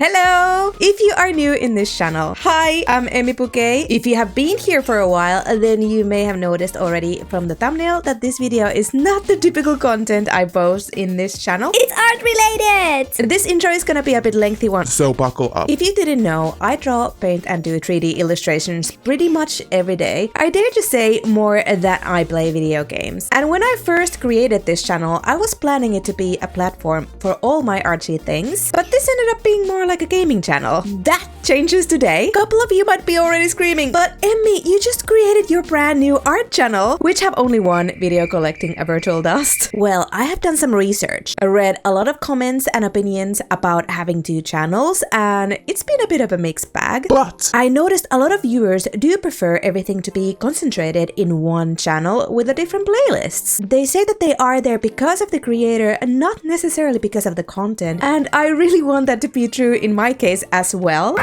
Hello! If you are new in this channel, hi, I'm emmiBouquet. If you have been here for a while, then you may have noticed already from the thumbnail that this video is not the typical content I post in this channel. It's art related! This intro is gonna be a bit lengthy one, so buckle up. If you didn't know, I draw, paint and do 3D illustrations pretty much every day. I dare to say more that I play video games. And when I first created this channel, I was planning it to be a platform for all my artsy things, but this ended up being more like a gaming channel. That changes today. A couple of you might be already screaming, but Emmy, you just created your brand new art channel, which have only one video collecting a virtual dust. Well, I have done some research. I read a lot of comments and opinions about having two channels, and it's been a bit of a mixed bag. But I noticed a lot of viewers do prefer everything to be concentrated in one channel with a different playlists. They say that they are there because of the creator and not necessarily because of the content, and I really want that to be true in my case as well.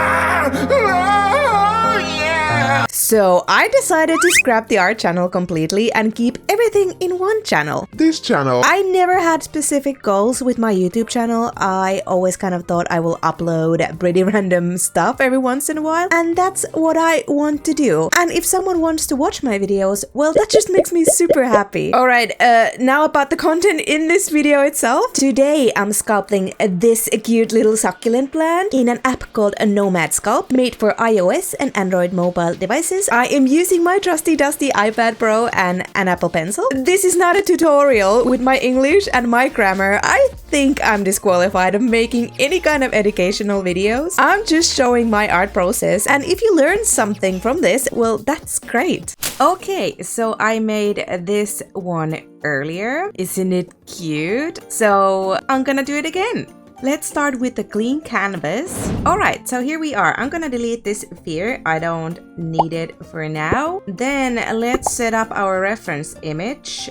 So I decided to scrap the art channel completely and keep everything in one channel. this channel, I never had specific goals with my YouTube channel. I always kind of thought I will upload pretty random stuff every once in a while, and that's what I want to do. And if someone wants to watch my videos, well, that just makes me super happy. Alright, now about the content in this video itself. Today I'm sculpting this cute little succulent plant in an app called Nomad Sculpt, made for iOS and Android mobile devices. I am using my trusty dusty iPad Pro and an Apple Pencil. This is not a tutorial. With my English and my grammar, I think I'm disqualified of making any kind of educational videos. I'm just showing my art process, and if you learn something from this, well, that's great. Okay, so I made this one earlier. Isn't it cute? So I'm gonna do it again. Let's start with the clean canvas. Alright, so here we are. I'm gonna delete this sphere. I don't need it for now. Then let's set up our reference image.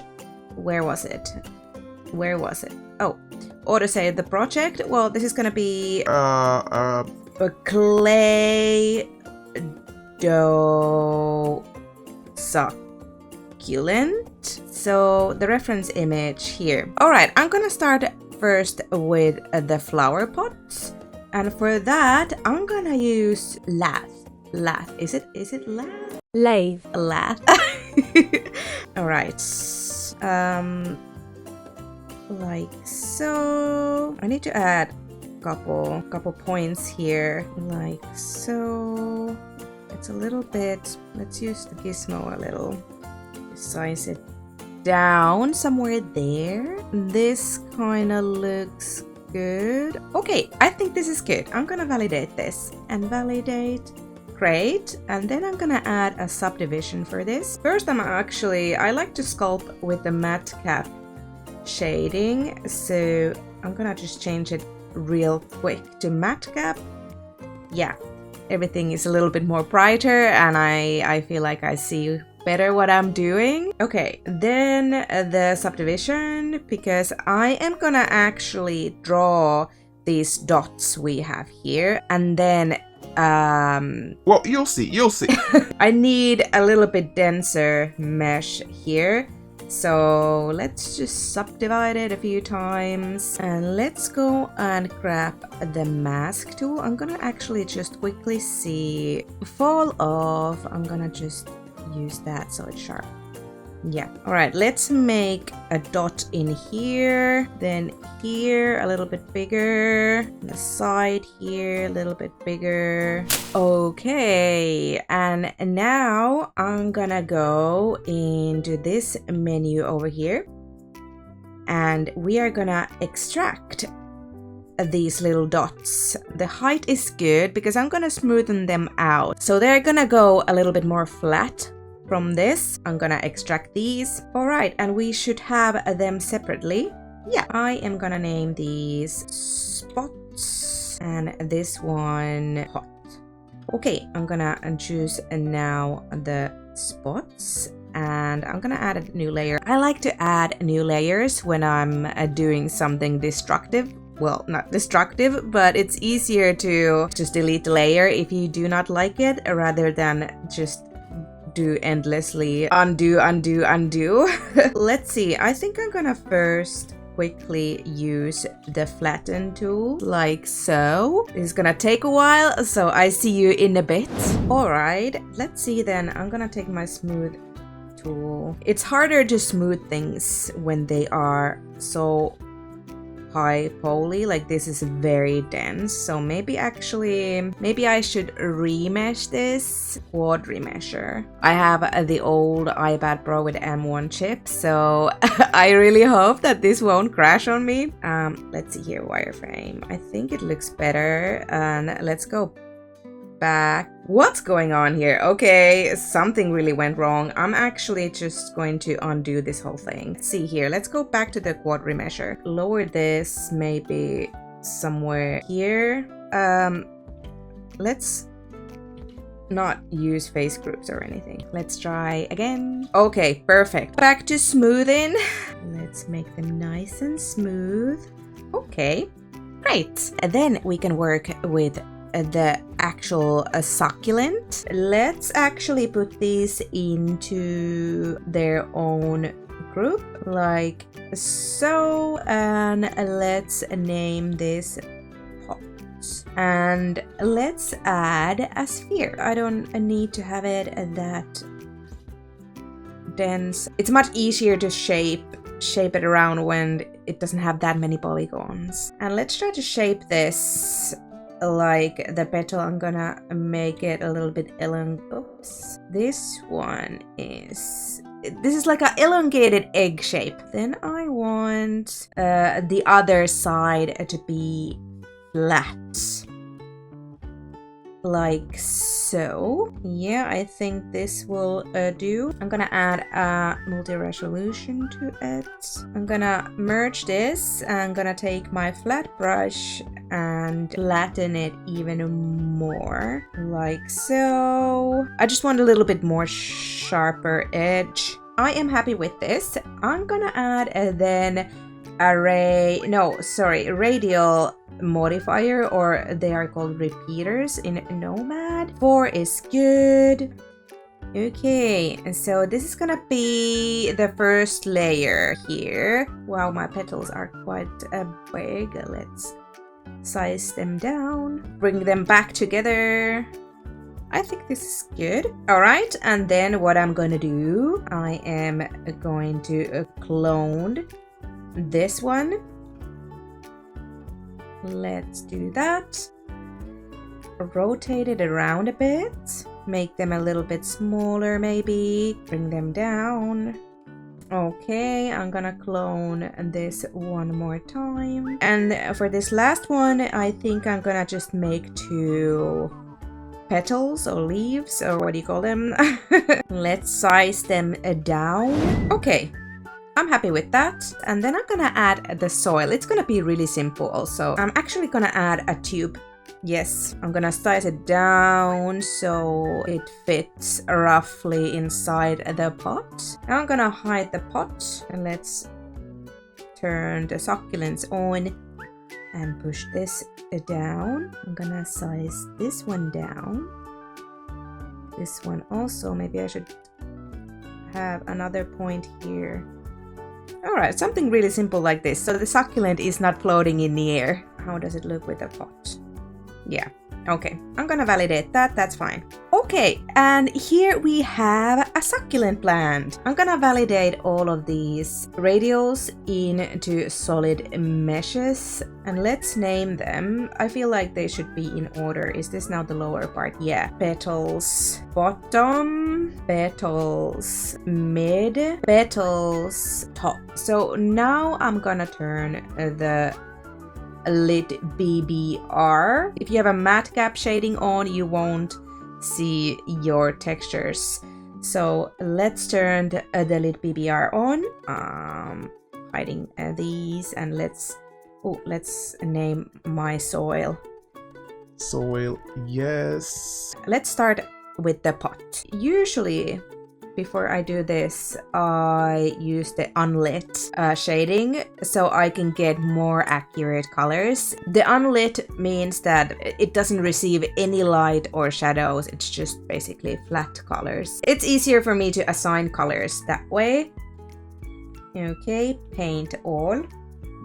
Where was it? Where was it? Oh, autosave the project. Well, this is gonna be a clay dough succulent. So the reference image here. Alright, I'm gonna start first with the flower pots, and for that I'm gonna use lathe. Is it lathe? Lathe. Alright, like so. I need to add couple points here, like so. It's a little bit, let's use the gizmo a little, size it down somewhere there. This kind of looks good. Okay, I think this is good. I'm gonna validate this and validate. Great. And then I'm gonna add a subdivision for this. First, I like to sculpt with the matte cap shading, so I'm gonna just change it real quick to matte cap. Yeah, everything is a little bit more brighter, and I feel like I see better what I'm doing. Okay, then the subdivision, because I am gonna actually draw these dots we have here, and then well, you'll see. I need a little bit denser mesh here. So let's just subdivide it a few times, and let's go and grab the mask tool. I'm gonna actually just quickly see fall off. I'm gonna just use that so it's sharp. Yeah. All right, let's make a dot in here, then here a little bit bigger, the side here a little bit bigger. Okay, and now I'm gonna go into this menu over here, and we are gonna extract these little dots. The height is good because I'm gonna smoothen them out, so they're gonna go a little bit more flat. From this, I'm gonna extract these. Alright, and we should have them separately. Yeah, I am gonna name these spots, and this one hot. Okay, I'm gonna choose now the spots, and I'm gonna add a new layer. I like to add new layers when I'm doing something destructive. Well, not destructive, but it's easier to just delete the layer if you do not like it, rather than just do endlessly undo. Let's see, I think I'm gonna first quickly use the flatten tool like so. This is gonna take a while, so I see you in a bit. All right, let's see then. I'm gonna take my smooth tool. It's harder to smooth things when they are so high poly, like this is very dense, so maybe I should remesh this. Quad remesher. I have the old iPad Pro with M1 chip, so I really hope that this won't crash on me. Let's see here, wireframe. I think it looks better, and let's go back. What's going on here? Okay, something really went wrong. I'm actually just going to undo this whole thing. Let's see here, let's go back to the quad remesher. Lower this maybe somewhere here. Let's not use face groups or anything. Let's try again. Okay, perfect. Back to smoothing. Let's make them nice and smooth. Okay, great. And then we can work with the actual succulent. Let's actually put these into their own group like so, and let's name this pot, and let's add a sphere. I don't need to have it that dense. It's much easier to shape it around when it doesn't have that many polygons. And let's try to shape this like the petal. I'm gonna make it a little bit oops. This is like an elongated egg shape. Then I want the other side to be flat. Like so. Yeah, I think this will do. I'm gonna add a multi-resolution to it. I'm gonna merge this. I'm gonna take my flat brush and flatten it even more. Like so. I just want a little bit more sharper edge. I am happy with this. I'm gonna add then radial modifier, or they are called repeaters in Nomad. 4 is good. Okay, so this is gonna be the first layer here. Wow, my petals are quite big. Let's size them down, bring them back together. I think this is good. All right, and then what I'm gonna do, I am going to clone this one. Let's do that. Rotate it around a bit. Make them a little bit smaller maybe. Bring them down. Okay, I'm gonna clone this one more time. And for this last one, I think I'm gonna just make 2 petals or leaves, or what do you call them? Let's size them down. Okay. I'm happy with that. And then I'm gonna add the soil. It's gonna be really simple also. I'm actually gonna add a tube. Yes, I'm gonna size it down so it fits roughly inside the pot. Now I'm gonna hide the pot, and let's turn the succulents on and push this down. I'm gonna size this one down. This one also, maybe I should have another point here. Alright, something really simple like this. So the succulent is not floating in the air. How does it look with the pot? Yeah, okay. I'm gonna validate that, that's fine. Okay, and here we have a succulent plant. I'm gonna validate all of these radials into solid meshes, and let's name them. I feel like they should be in order. Is this now the lower part? Yeah. Petals bottom, petals mid, petals top. So now I'm gonna turn the lid BBR. If you have a matte gap shading on, you won't see your textures. So let's turn the lid BBR on. Hiding these, and let's name my soil. Soil, yes. Let's start with the pot. Usually, before I do this, I use the unlit shading so I can get more accurate colors. The unlit means that it doesn't receive any light or shadows. It's just basically flat colors. It's easier for me to assign colors that way. Okay, paint all.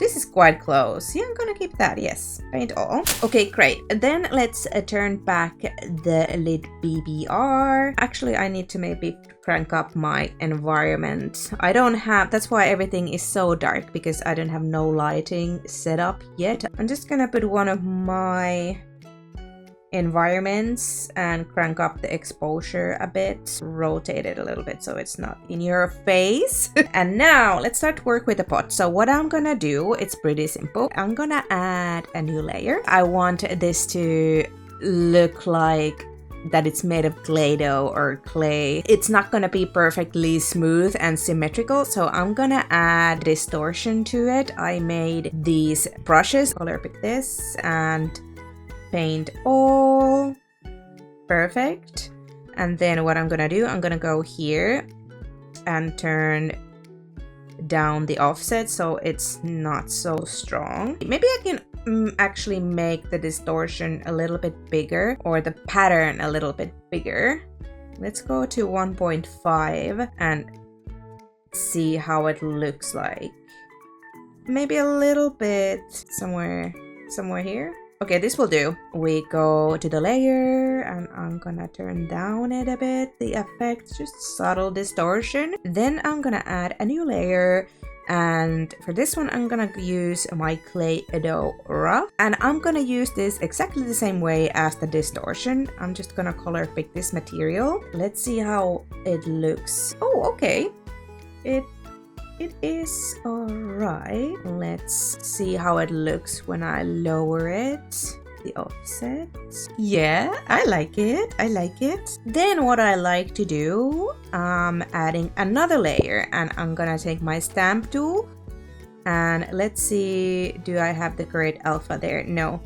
this is quite close. Yeah, I'm gonna keep that, yes. Paint all. Okay, great. Then let's turn back the lid BBR. Actually, I need to maybe crank up my environment. I don't have, that's why everything is so dark, because I don't have no lighting set up yet. I'm just gonna put one of my environments and crank up the exposure a bit, rotate it a little bit so it's not in your face. And now let's start work with the pot. So what I'm gonna do, it's pretty simple. I'm gonna add a new layer. I want this to look like that it's made of Play-Doh or clay. It's not gonna be perfectly smooth and symmetrical, so I'm gonna add distortion to it. I made these brushes, color pick this, and paint all. Perfect. And then what I'm gonna do, I'm gonna go here and turn down the offset so it's not so strong. Maybe I can actually make the distortion a little bit bigger, or the pattern a little bit bigger. Let's go to 1.5 and see how it looks like. Maybe a little bit somewhere here. Okay, this will do. We go to the layer and I'm gonna turn down it a bit, the effect, just subtle distortion. Then I'm gonna add a new layer, and for this one I'm gonna use my Play-Doh rough, and I'm gonna use this exactly the same way as the distortion. I'm just gonna color pick this material. Let's see how it looks. Oh, okay. It is alright. Let's see how it looks when I lower it. The offset. Yeah, I like it. I like it. Then what I like to do, adding another layer, and I'm gonna take my stamp tool and let's see, do I have the correct alpha there? No.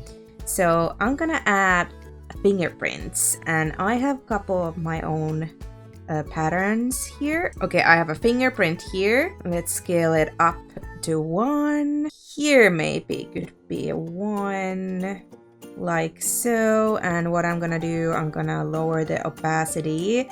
So I'm gonna add fingerprints, and I have a couple of my own patterns here. Okay, I have a fingerprint here. Let's scale it up to 1. Here maybe could be a 1, like so. And what I'm gonna do, I'm gonna lower the opacity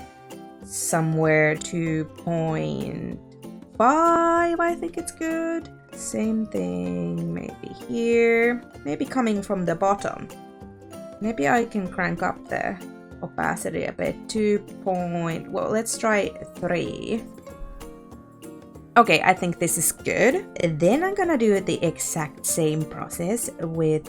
somewhere to 0.5. I think it's good. Same thing maybe here, maybe coming from the bottom. Maybe I can crank up the opacity a bit. Well, let's try 3. Okay, I think this is good. Then I'm gonna do the exact same process with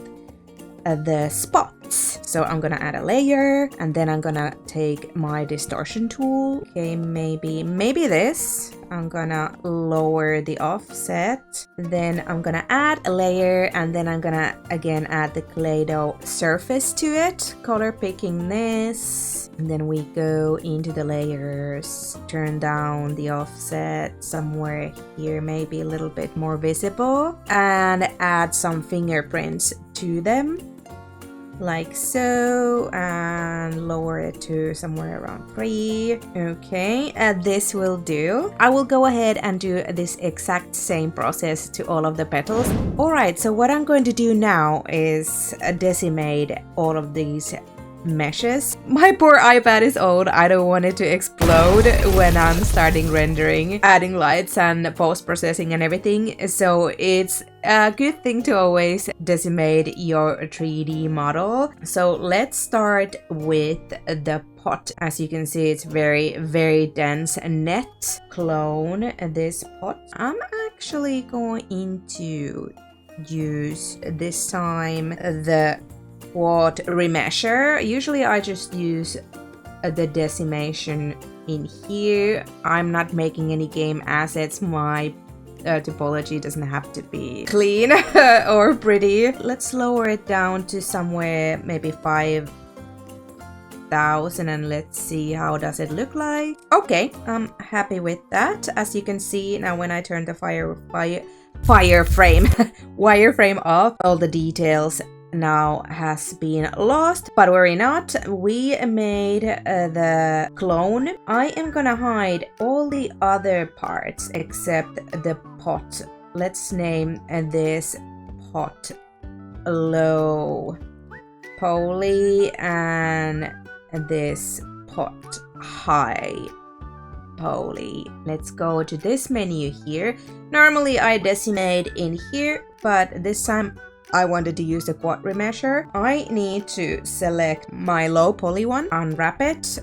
the spots. So I'm gonna add a layer, and then I'm gonna take my distortion tool. Okay, maybe this. I'm gonna lower the offset. Then I'm gonna add a layer, and then I'm gonna again add the Play-Doh surface to it. Color picking this. And then we go into the layers, turn down the offset somewhere here, maybe a little bit more visible, and add some fingerprints to them. Like so, and lower it to somewhere around 3. Okay, this will do. I will go ahead and do this exact same process to all of the petals. Alright, so what I'm going to do now is decimate all of these meshes. My poor iPad is old. I don't want it to explode when I'm starting rendering, adding lights and post-processing and everything. So it's a good thing to always decimate your 3D model. So let's start with the pot. As you can see, it's very, very dense net. Clone this pot. I'm actually going to use this time the quad remesher. Usually I just use the decimation in here. I'm not making any game assets. My topology doesn't have to be clean or pretty. Let's lower it down to somewhere maybe 5,000 and let's see how does it look like. Okay, I'm happy with that. As you can see now, when I turn the wireframe off, all the details now has been lost, but worry not, we made the clone. I am gonna hide all the other parts except the pot. Let's name this pot low poly and this pot high poly. Let's go to this menu here. Normally I decimate in here, but this time I wanted to use the quad remesher. I need to select my low poly one, unwrap it.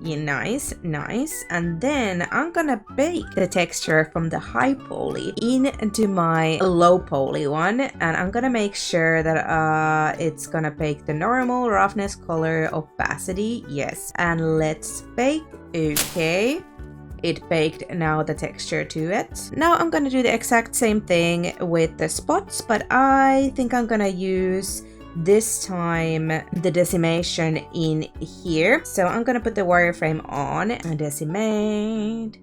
Yeah, nice, nice. And then I'm gonna bake the texture from the high poly into my low poly one, and I'm gonna make sure that it's gonna bake the normal roughness, color, opacity. Yes, and let's bake. Okay, it baked now the texture to it. Now I'm gonna do the exact same thing with the spots, but I think I'm gonna use this time the decimation in here. So I'm gonna put the wireframe on and decimate.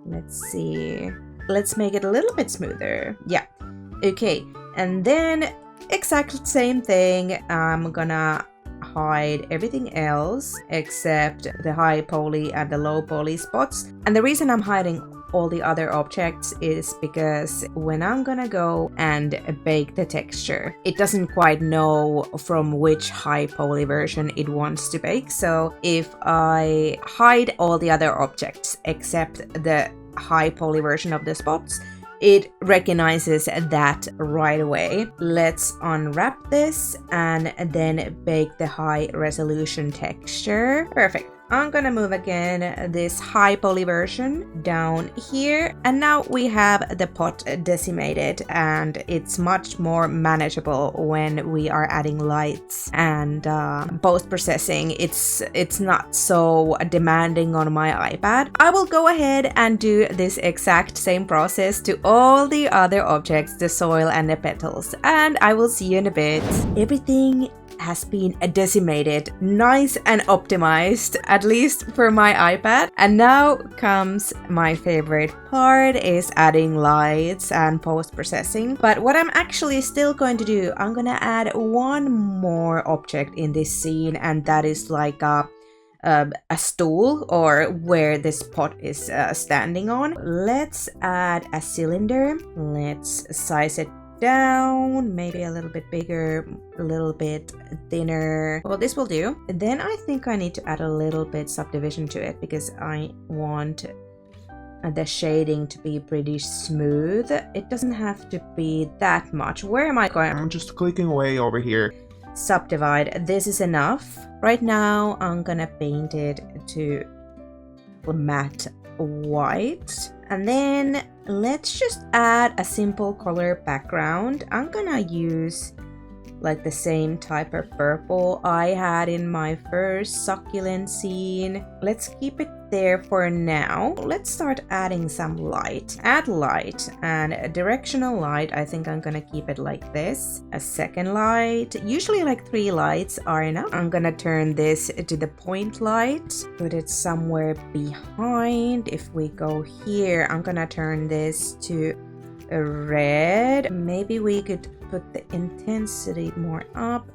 Let's see, let's make it a little bit smoother. Yeah, okay, and then exact same thing. I'm gonna hide everything else except the high poly and the low poly spots. And the reason I'm hiding all the other objects is because when I'm gonna go and bake the texture, it doesn't quite know from which high poly version it wants to bake. So if I hide all the other objects except the high poly version of the spots, it recognizes that right away. Let's unwrap this and then bake the high resolution texture. Perfect. I'm gonna move again this high poly version down here, and now we have the pot decimated, and it's much more manageable when we are adding lights and post-processing. It's not so demanding on my iPad. I will go ahead and do this exact same process to all the other objects, the soil and the petals, and I will see you in a bit. Everything has been decimated, nice and optimized, at least for my iPad. And now comes my favorite part, is adding lights and post-processing. But what I'm actually still going to do, I'm gonna add one more object in this scene, and that is like a stool, or where this pot is standing on. Let's add a cylinder. Let's size it down, maybe a little bit bigger, a little bit thinner. Well, this will do. Then I think I need to add a little bit subdivision to it because I want the shading to be pretty smooth. It doesn't have to be that much. Where am I going? I'm just clicking away over here. Subdivide. This is enough. Right now I'm gonna paint it to matte white, and then let's just add a simple color background. I'm gonna use like the same type of purple I had in my first succulent scene. Let's keep it there for now. Let's start adding some light. Add light and a directional light. I think I'm gonna keep it like this. A second light. Usually like 3 lights are enough. I'm gonna turn this to the point light. Put it somewhere behind. If we go here, I'm gonna turn this to a red. Maybe we could put the intensity more up,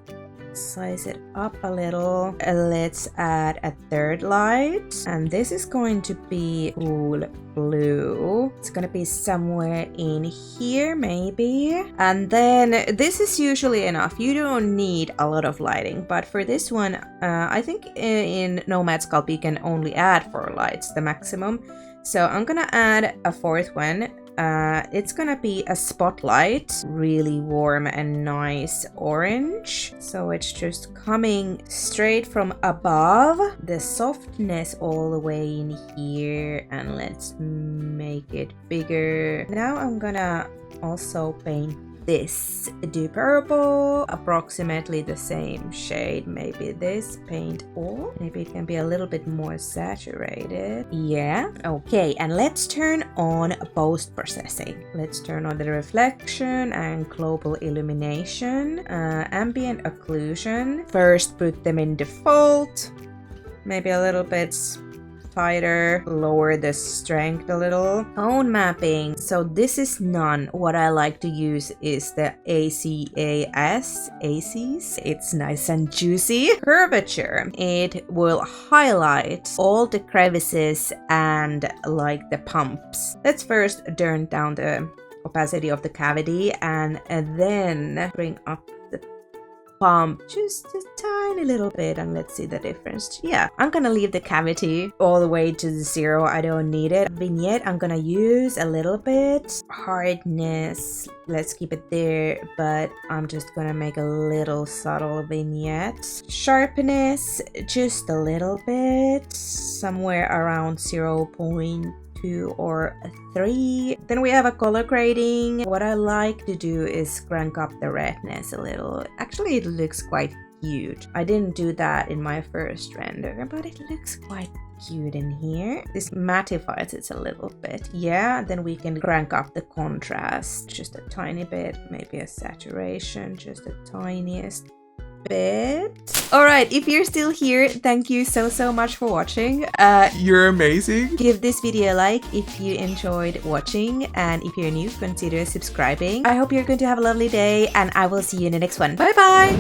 size it up a little. Let's add a third light, and this is going to be cool blue. It's gonna be somewhere in here maybe, and then this is usually enough. You don't need a lot of lighting, but for this one I think in Nomad Sculpt you can only add 4 lights, the maximum. So I'm gonna add a 4th one. It's gonna be a spotlight, really warm and nice orange. So it's just coming straight from above, the softness all the way in here, and let's make it bigger. Now I'm gonna also paint this, do purple, approximately the same shade. Maybe this paint all, maybe it can be a little bit more saturated. Yeah, okay, and let's turn on post-processing. Let's turn on the reflection and global illumination, ambient occlusion. First put them in default, maybe a little bit tighter, lower the strength a little. Tone mapping, so this is none. What I like to use is the ACAS. It's nice and juicy. Curvature, it will highlight all the crevices and like the pumps. Let's first turn down the opacity of the cavity and then bring up the bump just a tiny little bit and let's see the difference. Yeah, I'm gonna leave the cavity all the way to 0. I don't need it. Vignette, I'm gonna use a little bit. Hardness, let's keep it there, but I'm just gonna make a little subtle vignette. Sharpness, just a little bit, somewhere around 0.2 or 3. Then we have a color grading. What I like to do is crank up the redness a little. Actually, it looks quite cute. I didn't do that in my first render, but it looks quite cute in here. This mattifies it a little bit. Yeah, then we can crank up the contrast just a tiny bit, maybe a saturation, just the tiniest bit. All right, if you're still here, thank you so much for watching. You're amazing. Give this video a like if you enjoyed watching, and if you're new, consider subscribing. I hope you're going to have a lovely day, and I will see you in the next one. Bye bye.